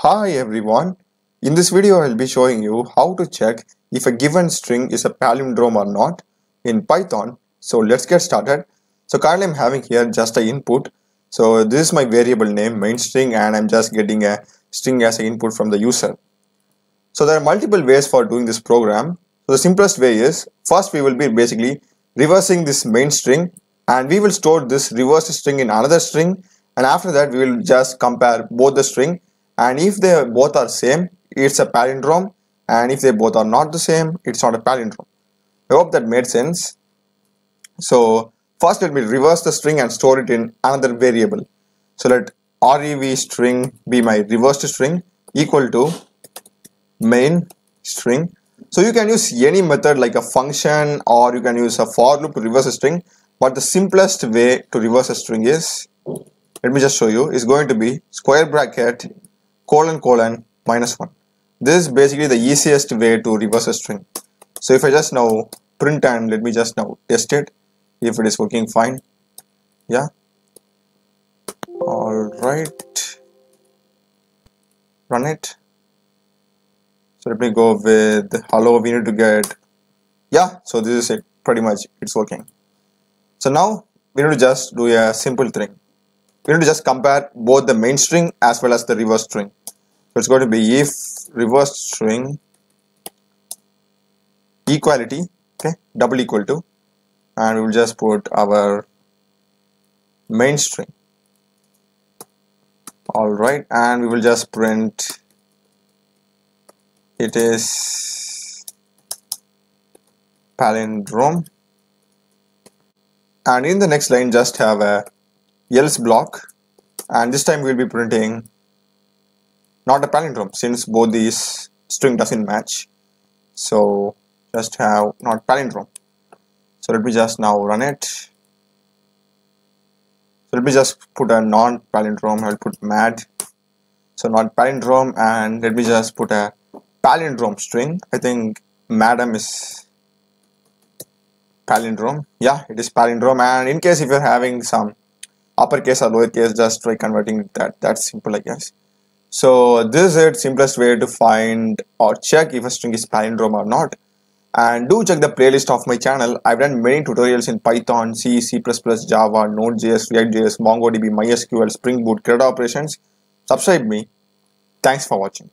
Hi everyone, in this video I will be showing you how to check if a given string is a palindrome or not in Python. So let's get started. So currently I'm having here just an input. So this is my variable name main string and I'm just getting a string as an input from the user. So there are multiple ways for doing this program. So the simplest way is first we will be basically reversing this main string and we will store this reversed string in another string, and after that we will just compare both the string, and if they both are same it's a palindrome, and if they both are not the same it's not a palindrome. I hope that made sense. So first let me reverse the string and store it in another variable. So let rev string be my reversed string equal to main string. So you can use any method like a function, or you can use a for loop to reverse a string, but the simplest way to reverse a string is, let me just show you, is going to be square bracket colon -1. This is basically the easiest way to reverse a string. So if I just now print and let me just now test it if it is working fine. Yeah, all right, run it. So let me go with hello, we need to get, yeah, so this is it, pretty much it's working. So now we need to just do a simple thing. We need to just compare both the main string as well as the reverse string. So it's going to be if reverse string equality, okay, double equal to, and we will just put our main string. All right, and we will just print it is palindrome, and in the next line just have a else block, and this time we will be printing not a palindrome since both these string doesn't match. So just have not palindrome. So let me just now run it. So let me just put a non-palindrome. I'll put mad. So not palindrome, and let me just put a palindrome string. I think madam is palindrome. Yeah, it is palindrome. And in case if you're having some uppercase or lowercase, just try converting that. That's simple, I guess. So this is the simplest way to find or check if a string is palindrome or not. And do check the playlist of my channel. I've done many tutorials in Python, C, C++, Java, Node.js, React.js, MongoDB, MySQL, Spring Boot, CRUD operations. Subscribe me. Thanks for watching.